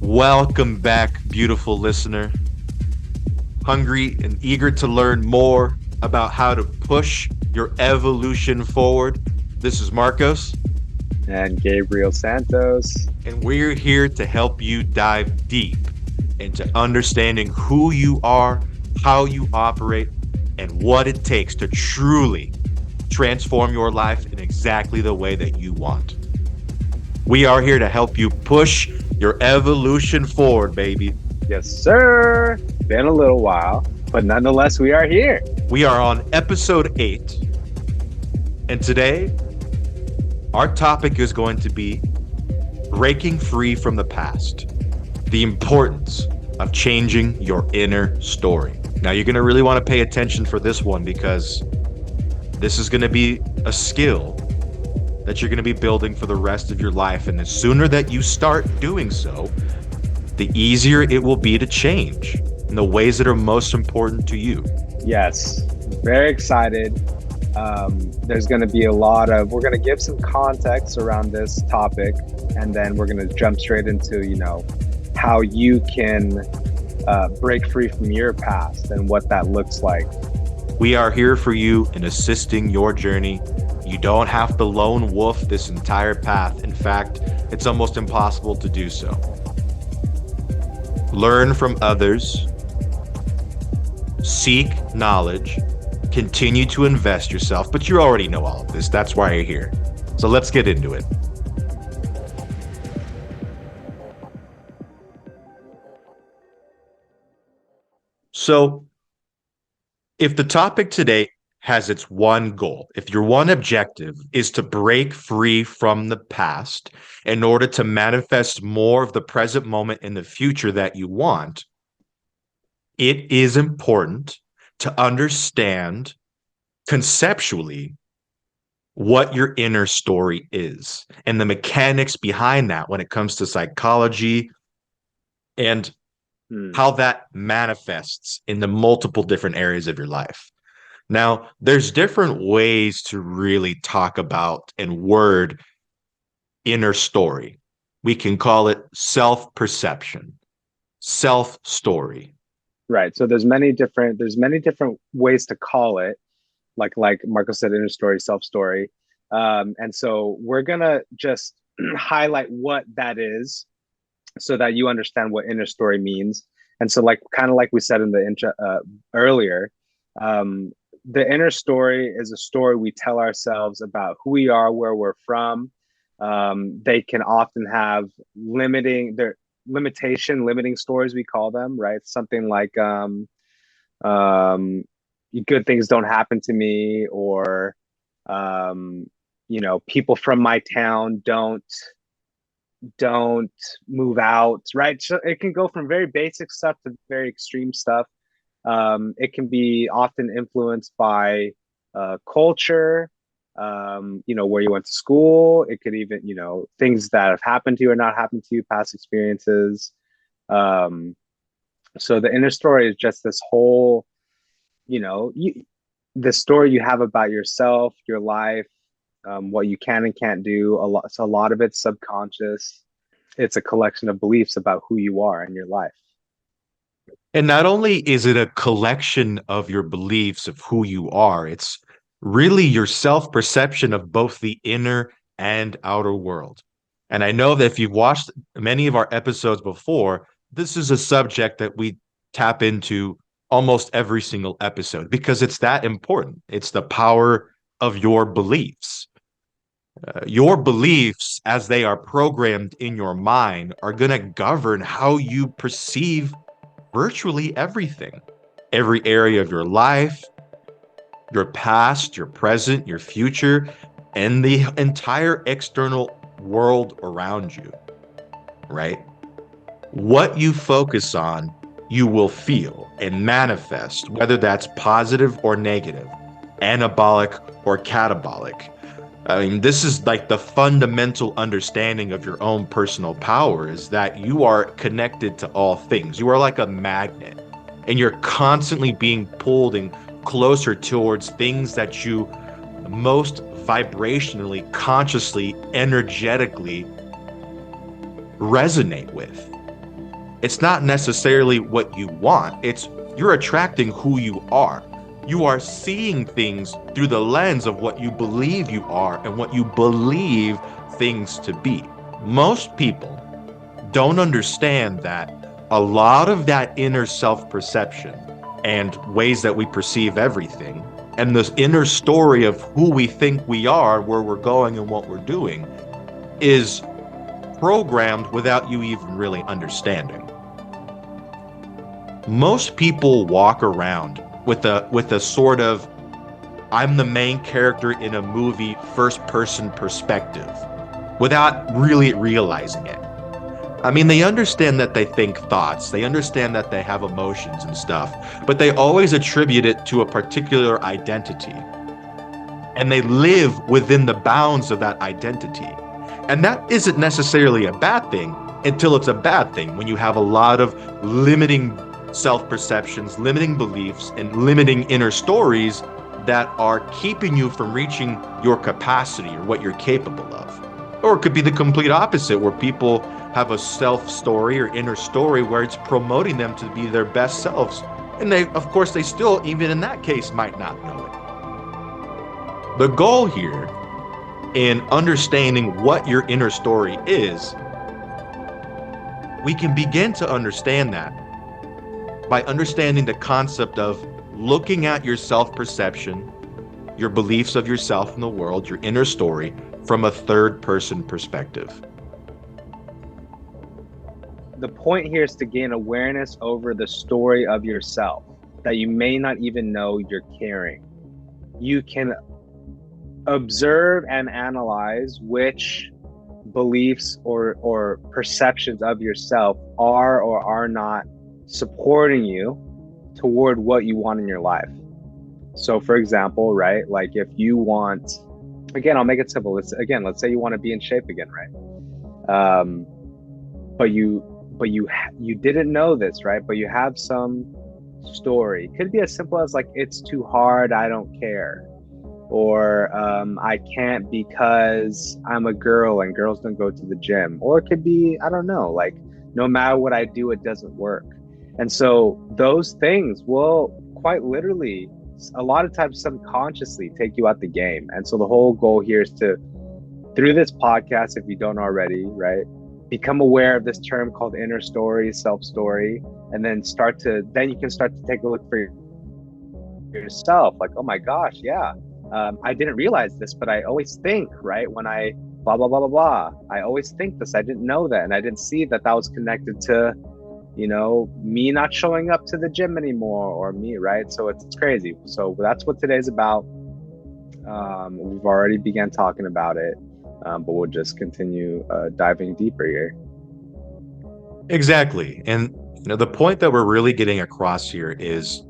Welcome back, beautiful listener. Hungry and eager to learn more about how to push your evolution forward? This is Marcos, And Gabriel Santos. and we're here to help you dive deep into understanding who you are, how you operate, and what it takes to truly transform your life in exactly the way that you want. We are here to help you push your evolution forward, baby. Yes, sir. Been a little while, but nonetheless, we are here. We are on episode 8, and today our topic is going to be breaking free from the past, the importance of changing your inner story. Now, you're going to really want to pay attention for this one because this is going to be a skill that you're going to be building for the rest of your life. And the sooner that you start doing so, the easier it will be to change in the ways that are most important to you. Yes, very excited. There's going to be we're going to give some context around this topic, and then we're going to jump straight into, how you can break free from your past and what that looks like. We are here for you in assisting your journey. You don't have to lone wolf this entire path. In fact, it's almost impossible to do so. Learn from others, seek knowledge, continue to invest yourself, but you already know all of this. That's why you're here. So let's get into it. So, if the topic today has its one goal, if your one objective is to break free from the past in order to manifest more of the present moment in the future that you want, it is important to understand conceptually what your inner story is and the mechanics behind that when it comes to psychology and how that manifests in the multiple different areas of your life. Now, there's different ways to really talk about and word inner story. We can call it self-perception, self-story. Right. So there's many different ways to call it, like Marco said, inner story, self story. And so we're gonna just highlight what that is so that you understand what inner story means. And so, like kind of like we said in the intro earlier, the inner story is a story we tell ourselves about who we are, where we're from. They can often have limiting stories, we call them, right? Something like good things don't happen to me, or people from my town don't move out, right? So it can go from very basic stuff to very extreme stuff. It can be often influenced by culture, where you went to school. It could even, things that have happened to you or not happened to you, past experiences. So the inner story is just this whole, the story you have about yourself, your life, what you can and can't do. A lot of it's subconscious. It's a collection of beliefs about who you are in your life. And not only is it a collection of your beliefs of who you are, it's really your self-perception of both the inner and outer world. And I know that if you've watched many of our episodes before, this is a subject that we tap into almost every single episode because it's that important. It's the power of your beliefs. Your beliefs, as they are programmed in your mind, are going to govern how you perceive virtually everything, every area of your life, your past, your present, your future, and the entire external world around you, right? What you focus on, you will feel and manifest, whether that's positive or negative, anabolic or catabolic. I mean, this is like the fundamental understanding of your own personal power is that you are connected to all things. You are like a magnet, and you're constantly being pulled and closer towards things that you most vibrationally, consciously, energetically resonate with. It's not necessarily what you want. It's you're attracting who you are. You are seeing things through the lens of what you believe you are and what you believe things to be. Most people don't understand that a lot of that inner self perception and ways that we perceive everything and this inner story of who we think we are, where we're going, and what we're doing is programmed without you even really understanding. Most people walk around with a sort of I'm the main character in a movie first person perspective without really realizing it. I mean, they understand that they think thoughts, they understand that they have emotions and stuff, but they always attribute it to a particular identity. And they live within the bounds of that identity. And that isn't necessarily a bad thing until it's a bad thing when you have a lot of limiting self perceptions, limiting beliefs, and limiting inner stories that are keeping you from reaching your capacity or what you're capable of. Or it could be the complete opposite, where people have a self story or inner story where it's promoting them to be their best selves. And they, of course, they still, even in that case, might not know it. The goal here in understanding what your inner story is, we can begin to understand that by understanding the concept of looking at your self perception, your beliefs of yourself in the world, your inner story, from a third person perspective. The point here is to gain awareness over the story of yourself that you may not even know you're carrying. You can observe and analyze which beliefs or perceptions of yourself are or are not supporting you toward what you want in your life. So for example, right, like if you want, again, I'll make it simple. Let's say you want to be in shape again, right? But you didn't know this, right? But you have some story. It could be as simple as like, it's too hard, I don't care, or I can't because I'm a girl and girls don't go to the gym, or it could be, I don't know, like no matter what I do, it doesn't work. And so those things will quite literally, a lot of times subconsciously, take you out the game. And so the whole goal here is to, through this podcast, if you don't already, right, become aware of this term called inner story, self story, and then then you can start to take a look for yourself, like, oh my gosh, yeah, I didn't realize this, but I always think, right, when I blah blah blah blah blah, I always think this, I didn't know that, and I didn't see that that was connected to, me not showing up to the gym anymore, or me, right? So it's crazy. So that's what today's about. We've already began talking about it, but we'll just continue diving deeper here. Exactly. And the point that we're really getting across here is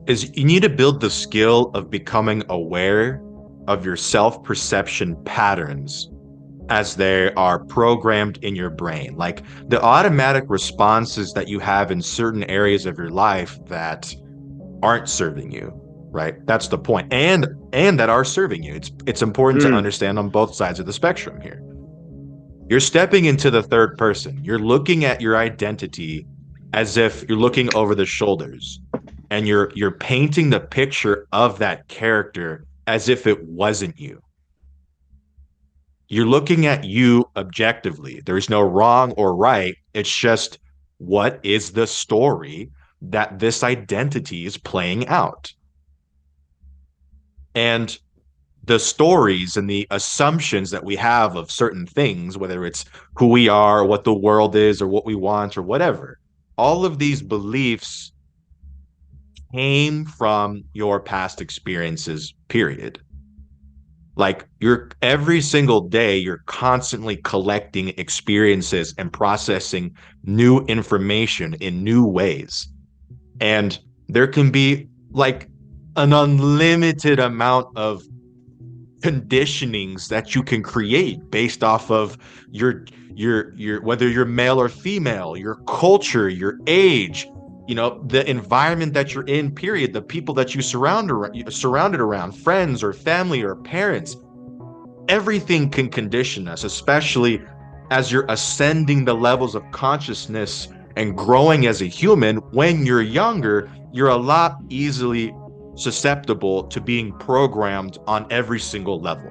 you need to build the skill of becoming aware of your self-perception patterns as they are programmed in your brain. Like the automatic responses that you have in certain areas of your life that aren't serving you, right? That's the point. And that are serving you. It's important to Mm, understand on both sides of the spectrum here. You're stepping into the third person. You're looking at your identity as if you're looking over the shoulders, and you're painting the picture of that character as if it wasn't you. You're looking at you objectively. There's no wrong or right. It's just, what is the story that this identity is playing out? And the stories and the assumptions that we have of certain things, whether it's who we are, what the world is, or what we want, or whatever, all of these beliefs came from your past experiences, period. Like you're every single day, you're constantly collecting experiences and processing new information in new ways. And there can be like an unlimited amount of conditionings that you can create based off of your whether you're male or female, your culture, your age, the environment that you're in, period, the people that you surrounded around, friends or family or parents. Everything can condition us, especially as you're ascending the levels of consciousness And growing as a human, when you're younger, you're a lot easily susceptible to being programmed on every single level.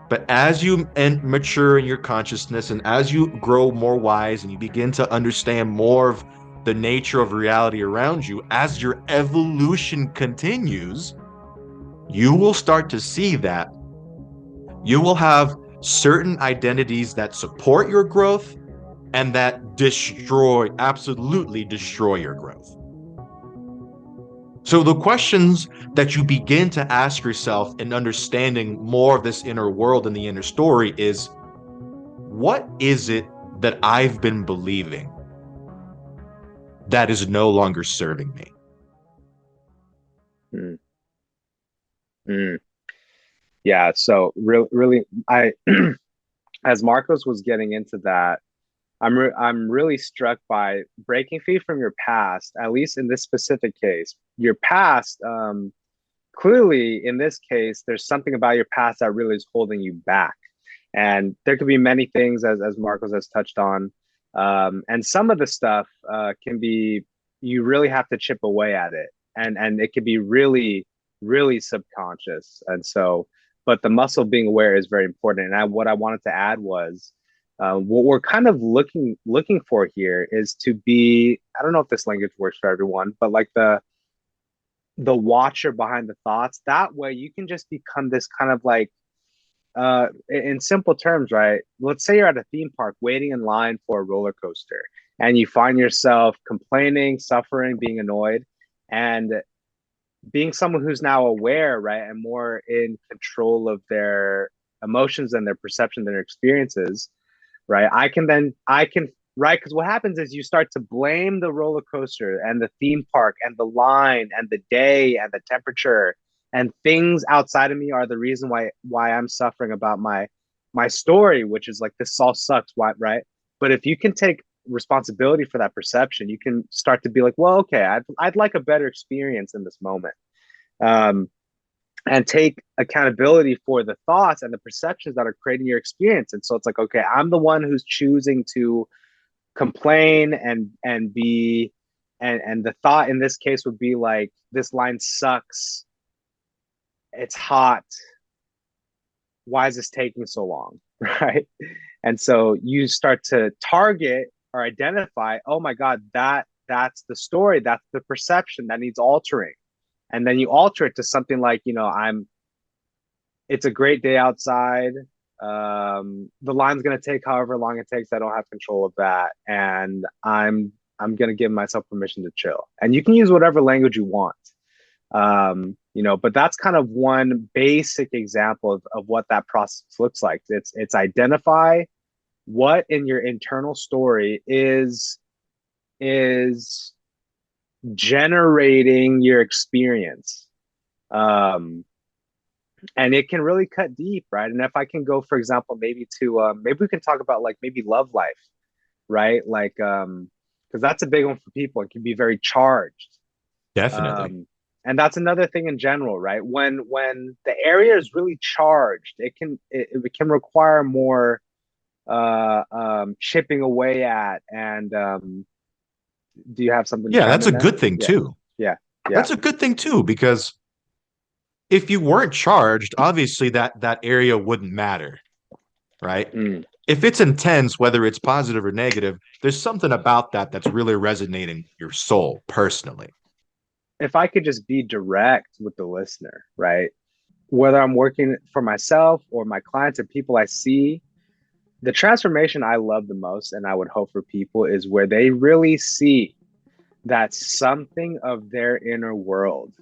But as you mature in your consciousness and as you grow more wise and you begin to understand more of the nature of reality around you, as your evolution continues, you will start to see that you will have certain identities that support your growth and that destroy, absolutely destroy your growth. So the questions that you begin to ask yourself in understanding more of this inner world and the inner story is, what is it that I've been believing that is no longer serving me? Mm, mm. Yeah. So really, I as Marcos was getting into that, I'm really struck by breaking free from your past. At least in this specific case, your past. Clearly, in this case, there's something about your past that really is holding you back. And there could be many things, as Marcos has touched on. And some of the stuff can be, you really have to chip away at it. And it can be really, really subconscious. And so, but the muscle being aware is very important. And what I wanted to add was, what we're kind of looking for here is to be, I don't know if this language works for everyone, but like the watcher behind the thoughts. That way you can just become this kind of like, in simple terms, right? Let's say you're at a theme park waiting in line for a roller coaster and you find yourself complaining, suffering, being annoyed, and being someone who's now aware, right, and more in control of their emotions and their perception, their experiences, right? I can right, because what happens is you start to blame the roller coaster and the theme park and the line and the day and the temperature, and things outside of me are the reason why I'm suffering about my story, which is like, this all sucks, why, right? But if you can take responsibility for that perception, you can start to be like, well, okay, I'd like a better experience in this moment. um, and take accountability for the thoughts and the perceptions that are creating your experience. And so it's like, okay, I'm the one who's choosing to complain and be, and the thought in this case would be like, this line sucks, it's hot, why is this taking so long? Right? And so you start to target or identify, oh my god, that's the story, that's the perception that needs altering. And then you alter it to something like, I'm it's a great day outside. The line's going to take however long it takes. I don't have control of that, and I'm going to give myself permission to chill. And you can use whatever language you want, but that's kind of one basic example of what that process looks like. It's identify what in your internal story is generating your experience. Um, and it can really cut deep, right? And if I can go, for example, maybe to maybe we can talk about like maybe love life, right? Like, because that's a big one for people. It can be very charged. Definitely. Um and that's another thing in general, right? When the area is really charged, it can require more chipping away at. And do you have something to Yeah, chime that's in a there? good thing Yeah, too. yeah, yeah. That's a good thing too, because if you weren't charged, obviously that area wouldn't matter, right? Mm. If it's intense, whether it's positive or negative, there's something about that that's really resonating with your soul personally. If I could just be direct with the listener, right? Whether I'm working for myself or my clients or people I see, the transformation I love the most and I would hope for people is where they really see that something of their inner world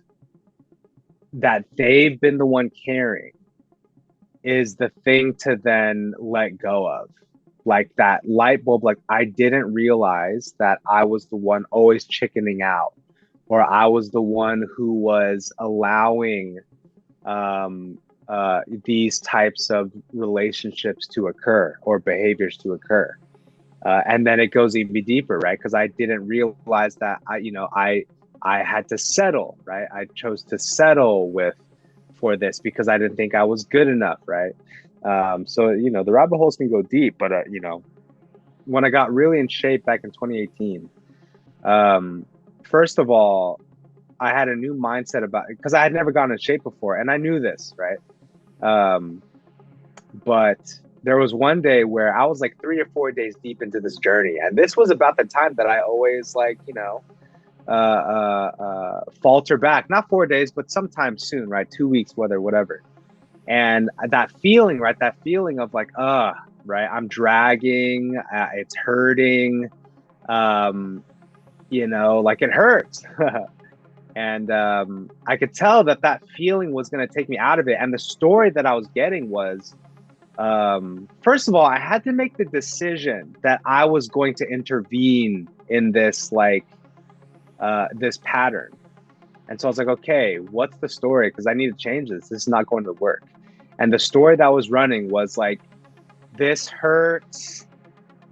that they've been the one carrying is the thing to then let go of. Like that light bulb, like, I didn't realize that I was the one always chickening out, or I was the one who was allowing these types of relationships to occur or behaviors to occur. And then it goes even deeper, right? Because I didn't realize that I had to settle, right? I chose to settle with for this because I didn't think I was good enough, right? So the rabbit holes can go deep, but when I got really in shape back in 2018, Um, First of all, I had a new mindset about it because I had never gotten in shape before, and I knew this, right? Um, but there was one day where I was like 3 or 4 days deep into this journey, and this was about the time that I always like, falter back. Not 4 days, but sometime soon, right? 2 weeks, whatever. And that feeling, right? That feeling of like, right? I'm dragging, it's hurting, um, like it hurts. And I could tell that that feeling was going to take me out of it. And the story that I was getting was, first of all, I had to make the decision that I was going to intervene in this, like, this pattern. And so I was like, okay, what's the story? Because I need to change this. This is not going to work. And the story that was running was like, this hurts.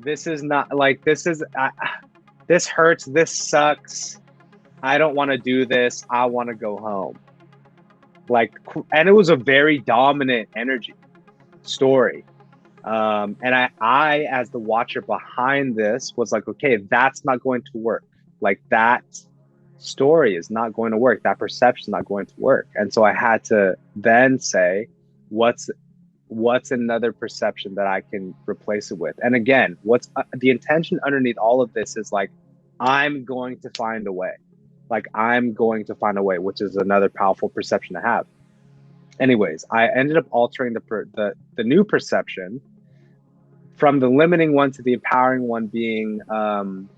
This is not like, this hurts. This sucks. I don't want to do this. I want to go home. Like, and it was a very dominant energy story. And I, as the watcher behind this, was like, okay, that's not going to work. Like, that story is not going to work. That perception is not going to work. And so I had to then say, what's what's another perception that I can replace it with? And again, what's the intention underneath all of this is like, I'm going to find a way. Like, I'm going to find a way, which is another powerful perception to have. Anyways, I ended up altering the new perception from the limiting one to the empowering one being, and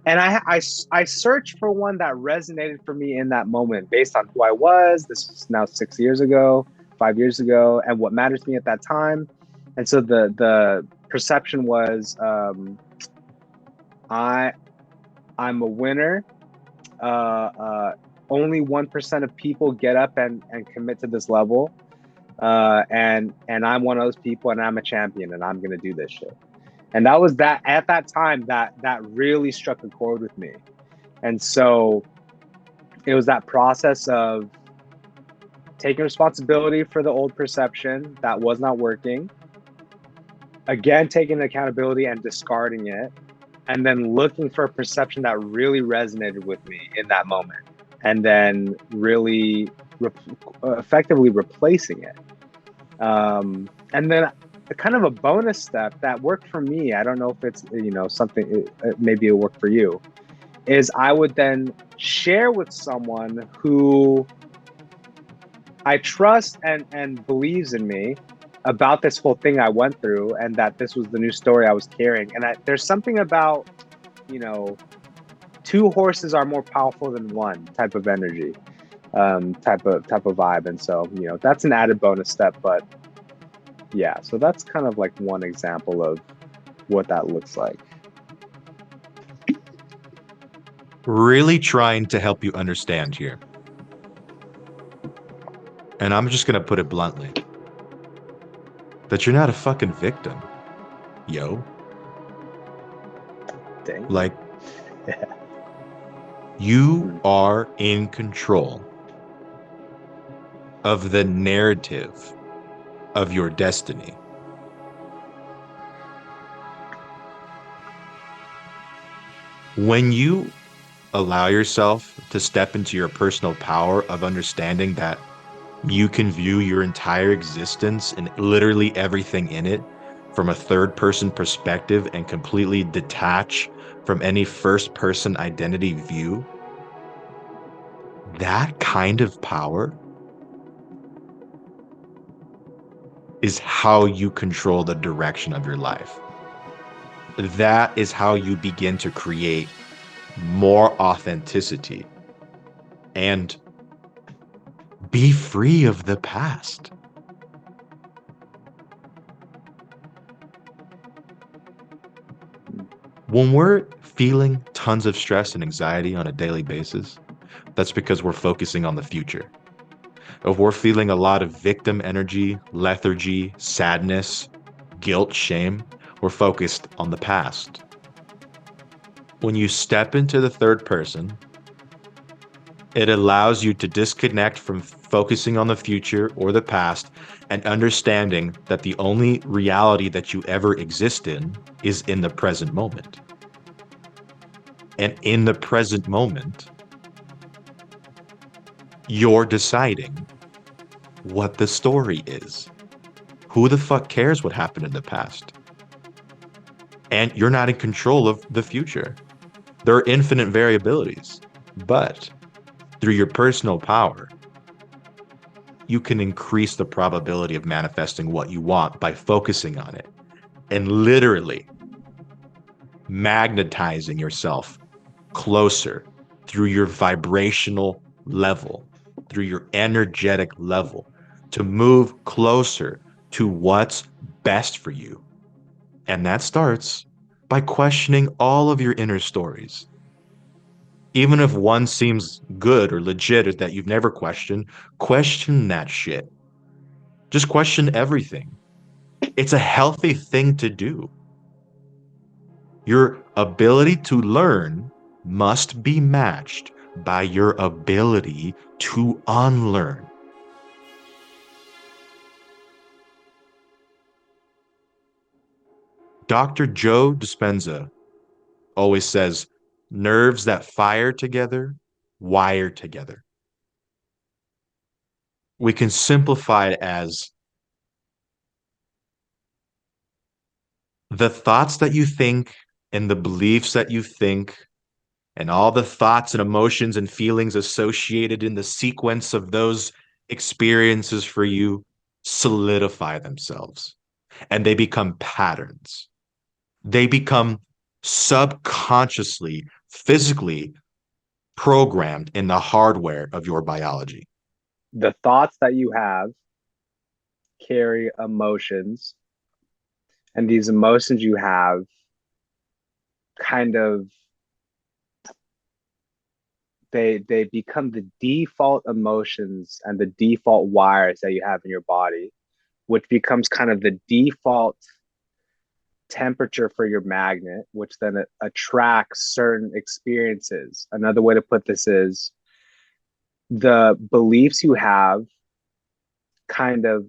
I searched for one that resonated for me in that moment based on who I was. This was now 6 years ago, 5 years ago, and what mattered to me at that time. And so the perception was, I I'm a winner. Uh, uh, Only 1% of people get up and commit to this level. And I'm one of those people, and I'm a champion, and I'm gonna do this shit. And that was that at that time that really struck a chord with me. And so it was that process of taking responsibility for the old perception that was not working, again taking accountability and discarding it, and then looking for a perception that really resonated with me in that moment, and then really effectively replacing it. And then kind of a bonus step that worked for me, I don't know if it's, something, maybe it'll work for you, is I would then share with someone who I trust and believes in me about this whole thing I went through, and that this was the new story I was carrying. And there's something about, you know, two horses are more powerful than one type of energy, type of vibe. And so, that's an added bonus step. But yeah, so that's kind of like one example of what that looks like. Really trying to help you understand here. And I'm just going to put it bluntly that you're not a fucking victim, yo. Dang. Like, you Mm. are in control of the narrative of your destiny. When you allow yourself to step into your personal power of understanding that you can view your entire existence and literally everything in it from a third person perspective and completely detach from any first person identity view, that kind of power is how you control the direction of your life. That is how you begin to create more authenticity and be free of the past. When we're feeling tons of stress and anxiety on a daily basis, that's because we're focusing on the future. If we're feeling a lot of victim energy, lethargy, sadness, guilt, shame, we're focused on the past. When you step into the third person, it allows you to disconnect from focusing on the future or the past and understanding that the only reality that you ever exist in is in the present moment. And in the present moment, you're deciding what the story is. Who the fuck cares what happened in the past? And you're not in control of the future. There are infinite variabilities, but through your personal power, you can increase the probability of manifesting what you want by focusing on it and literally magnetizing yourself closer through your vibrational level, through your energetic level, to move closer to what's best for you. And that starts by questioning all of your inner stories. Even if one seems good or legit or that you've never questioned, question that shit. Just question everything. It's a healthy thing to do. Your ability to learn must be matched by your ability to unlearn. Dr. Joe Dispenza always says, nerves that fire together, wire together. We can simplify it as the thoughts that you think and the beliefs that you think and all the thoughts and emotions and feelings associated in the sequence of those experiences for you solidify themselves and they become patterns. They become subconsciously, physically programmed in the hardware of your biology. The thoughts that you have carry emotions, and these emotions you have kind of they become the default emotions and the default wires that you have in your body, which becomes kind of the default temperature for your magnet, which then attracts certain experiences. Another way to put this is the beliefs you have kind of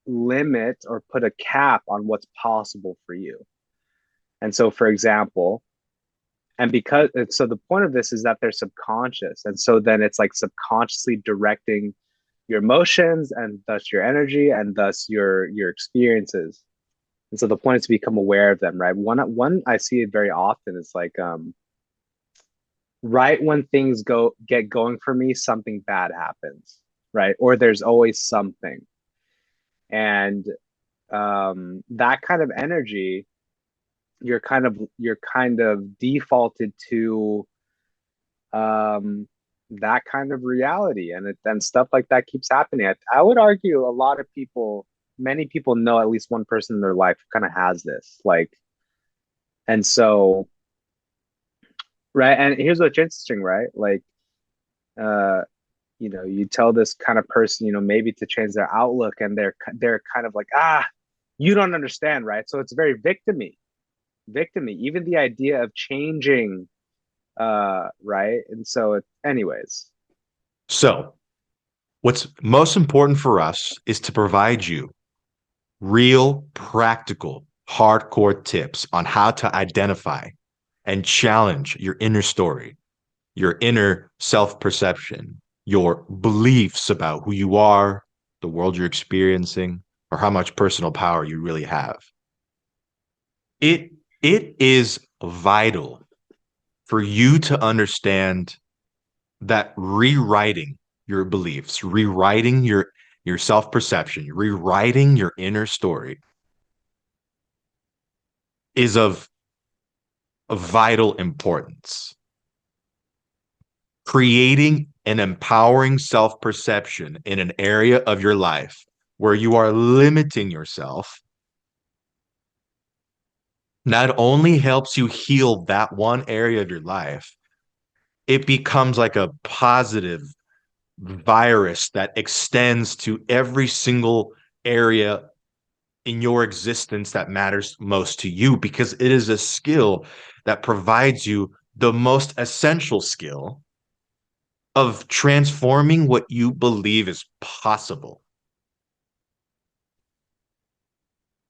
limit or put a cap on what's possible for you. And so, for example, so the point of this is that they're subconscious. And so then it's like subconsciously directing your emotions and thus your energy and thus your experiences. And so the point is to become aware of them, right? One I see it very often is like right when things go get going for me, something bad happens, right? Or there's always something. And that kind of energy, you're kind of defaulted to that kind of reality, and stuff like that keeps happening. I would argue a lot of people, many people know at least one person in their life who kind of has this, like, and so right. And here's what's interesting, right? Like, uh, you tell this kind of person, maybe to change their outlook, and they're kind of like, you don't understand, right? So it's very victimy. Even the idea of changing, right? And so, anyways, So, what's most important for us is to provide you real, practical, hardcore tips on how to identify and challenge your inner story, your inner self perception, your beliefs about who you are, the world you're experiencing, or how much personal power you really have. It, it is vital for you to understand that rewriting your beliefs, rewriting your self-perception, rewriting your inner story is of vital importance. Creating an empowering self-perception in an area of your life where you are limiting yourself not only helps you heal that one area of your life, it becomes like a positive virus that extends to every single area in your existence that matters most to you because it is a skill that provides you the most essential skill of transforming what you believe is possible.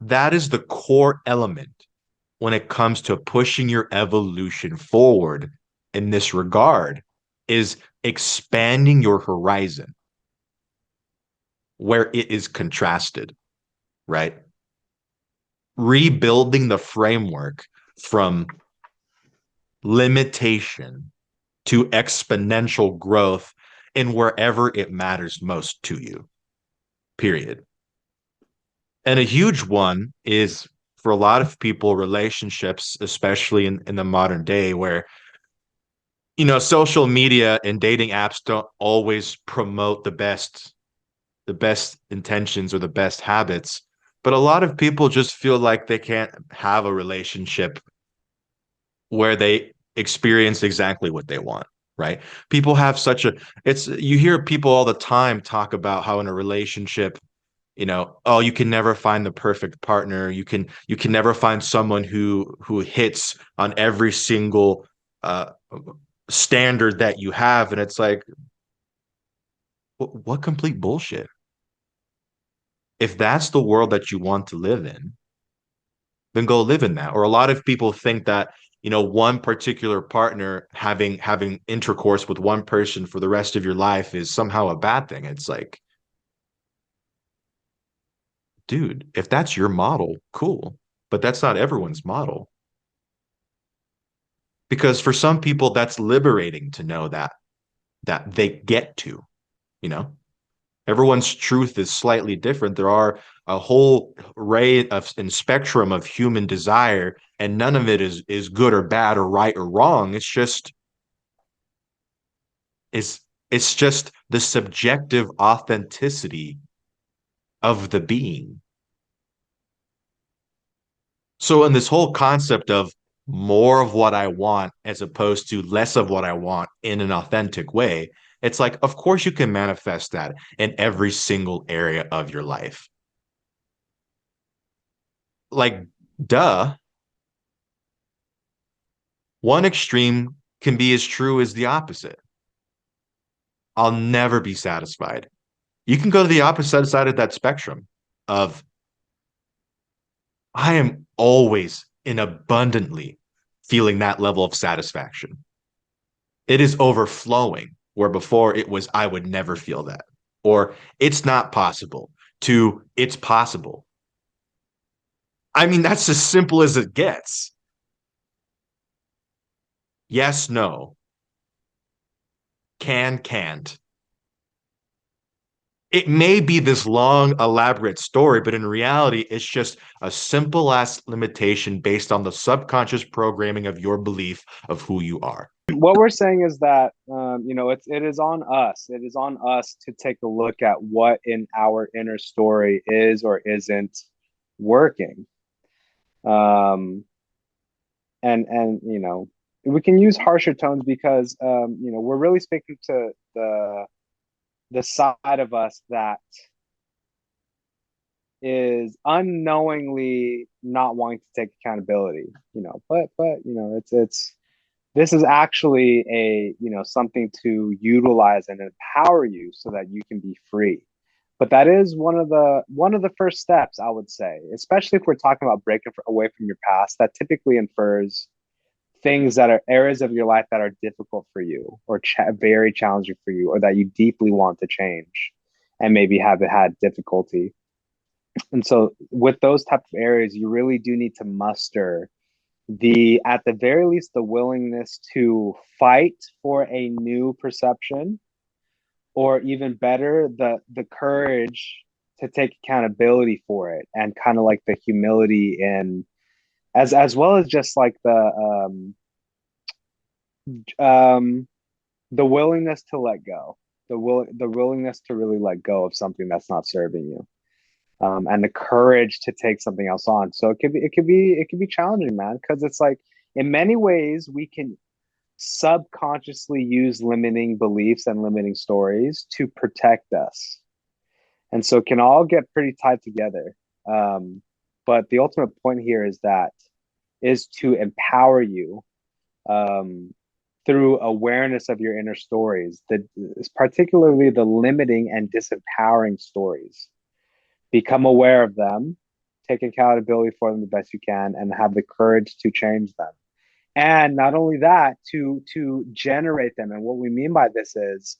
That is the core element when it comes to pushing your evolution forward in this regard is expanding your horizon where it is contrasted, right? Rebuilding the framework from limitation to exponential growth in wherever it matters most to you, period. And a huge one is for a lot of people, relationships, especially in the modern day, where, social media and dating apps don't always promote the best intentions or the best habits. But a lot of people just feel like they can't have a relationship where they experience exactly what they want, right? People have such a, it's, you hear people all the time talk about how in a relationship, oh, you can never find the perfect partner. You can never find someone who hits on every single uh standard that you have. And it's like, what complete bullshit. If that's the world that you want to live in, then go live in that. Or a lot of people think that, one particular partner having intercourse with one person for the rest of your life is somehow a bad thing. It's like, dude, if that's your model, cool. But that's not everyone's model. Because for some people, that's liberating to know that they get to, you know. Everyone's truth is slightly different. There are a whole array of and spectrum of human desire, and none of it is good or bad or right or wrong. It's it's just the subjective authenticity of the being. So in this whole concept of more of what I want as opposed to less of what I want in an authentic way, it's like, of course you can manifest that in every single area of your life. Like, duh, one extreme can be as true as the opposite. I'll never be satisfied. You can go to the opposite side of that spectrum of I am always in abundantly feeling that level of satisfaction. It is overflowing, where before it was I would never feel that. Or it's not possible to it's possible. I mean, that's as simple as it gets. Yes, no, can, can't. It may be this long, elaborate story, but in reality, it's just a simple ass limitation based on the subconscious programming of your belief of who you are. What we're saying is that it is on us. It is on us to take a look at what in our inner story is or isn't working. Um, and we can use harsher tones because we're really speaking to the side of us that is unknowingly not wanting to take accountability. But it's this is actually a something to utilize and empower you so that you can be free. But that is one of the first steps, I would say, especially if we're talking about breaking away from your past. That typically infers things that are areas of your life that are difficult for you or very challenging for you or that you deeply want to change and maybe have had difficulty. And so with those type of areas, you really do need to muster the at the very least the willingness to fight for a new perception, or even better, the courage to take accountability for it, and kind of like the humility in as well as just like um the willingness to let go, the willingness to really let go of something that's not serving you, and the courage to take something else on. So it could be challenging, man, because it's like in many ways we can subconsciously use limiting beliefs and limiting stories to protect us, and so it can all get pretty tied together. Um, but the ultimate point here is to empower you, um, through awareness of your inner stories, that is particularly the limiting and disempowering stories. Become aware of them, take accountability for them the best you can, and have the courage to change them. And not only that, to generate them. And what we mean by this is,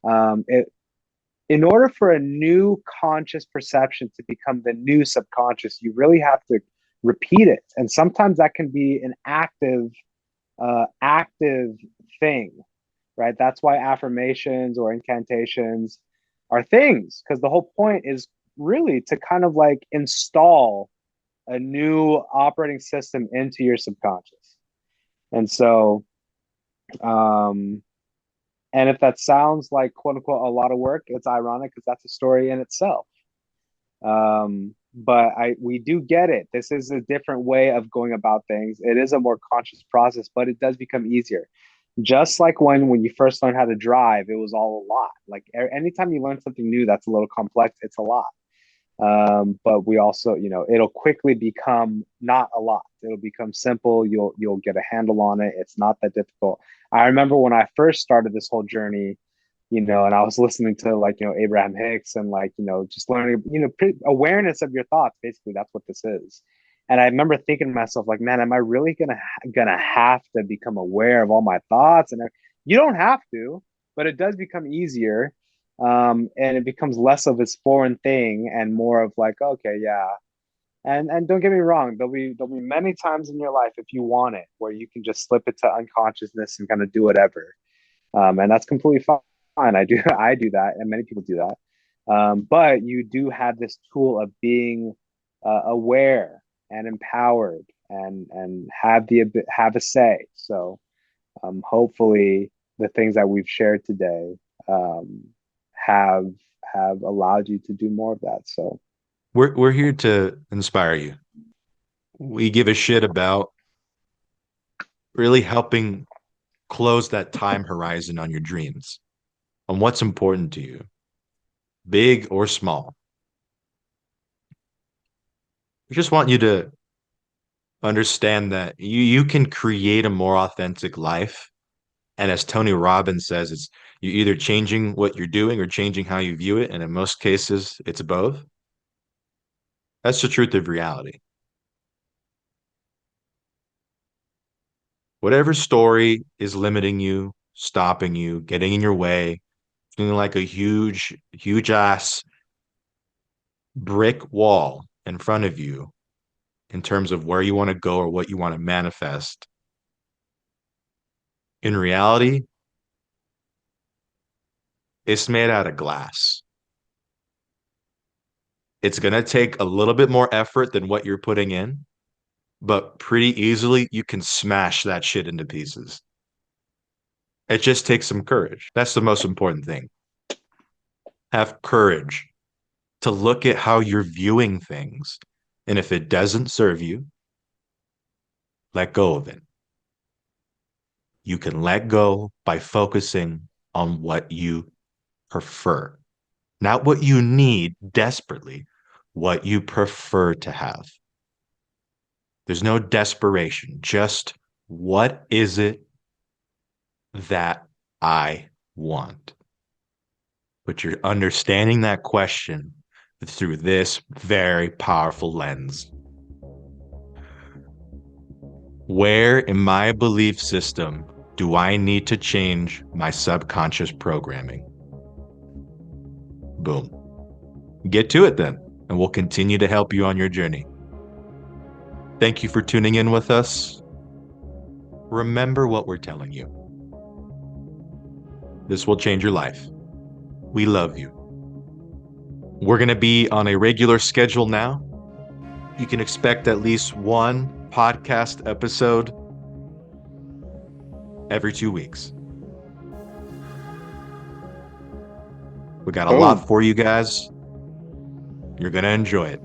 it in order for a new conscious perception to become the new subconscious, you really have to repeat it. And sometimes that can be an active thing, right? That's why affirmations or incantations are things, because the whole point is really to kind of like install a new operating system into your subconscious. And so, um, and if that sounds like quote unquote a lot of work, it's ironic because that's a story in itself. But we do get it. This is a different way of going about things. It is a more conscious process, but it does become easier. Just like when you first learned how to drive, it was all a lot. Like anytime you learn something new that's a little complex, it's a lot. But we also, it'll quickly become not a lot. It'll become simple. You'll get a handle on it. It's not that difficult. I remember when I first started this whole journey, and I was listening to like, Abraham Hicks and like, just learning, awareness of your thoughts. Basically, that's what this is. And I remember thinking to myself, like, man, am I really gonna have to become aware of all my thoughts? And you don't have to, but it does become easier, and it becomes less of this foreign thing and more of like, okay, yeah. And don't get me wrong, there'll be many times in your life if you want it where you can just slip it to unconsciousness and kind of do whatever, and that's completely fine. I do that, and many people do that. But you do have this tool of being aware and empowered and have a say. So hopefully, the things that we've shared today um, have have allowed you to do more of that. So We're here to inspire you. We give a shit about really helping close that time horizon on your dreams, on what's important to you, big or small. We just want you to understand that you can create a more authentic life. And as Tony Robbins says, it's you're either changing what you're doing or changing how you view it. And in most cases, it's both. That's the truth of reality. Whatever story is limiting you, stopping you, getting in your way, feeling like a huge ass brick wall in front of you in terms of where you want to go or what you want to manifest. In reality, it's made out of glass. It's going to take a little bit more effort than what you're putting in, but pretty easily you can smash that shit into pieces. It just takes some courage. That's the most important thing. Have courage to look at how you're viewing things. And if it doesn't serve you, let go of it. You can let go by focusing on what you prefer, not what you need desperately, what you prefer to have. There's no desperation, just what is it that I want? But you're understanding that question through this very powerful lens. Where in my belief system do I need to change my subconscious programming? Boom. Get to it then, and we'll continue to help you on your journey. Thank you for tuning in with us. Remember what we're telling you. This will change your life. We love you. We're going to be on a regular schedule now. You can expect at least one podcast episode every 2 weeks. We got a boom. lot for you guys. You're going to enjoy it.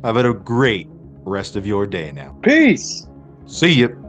Have a great rest of your day now. Peace. See you.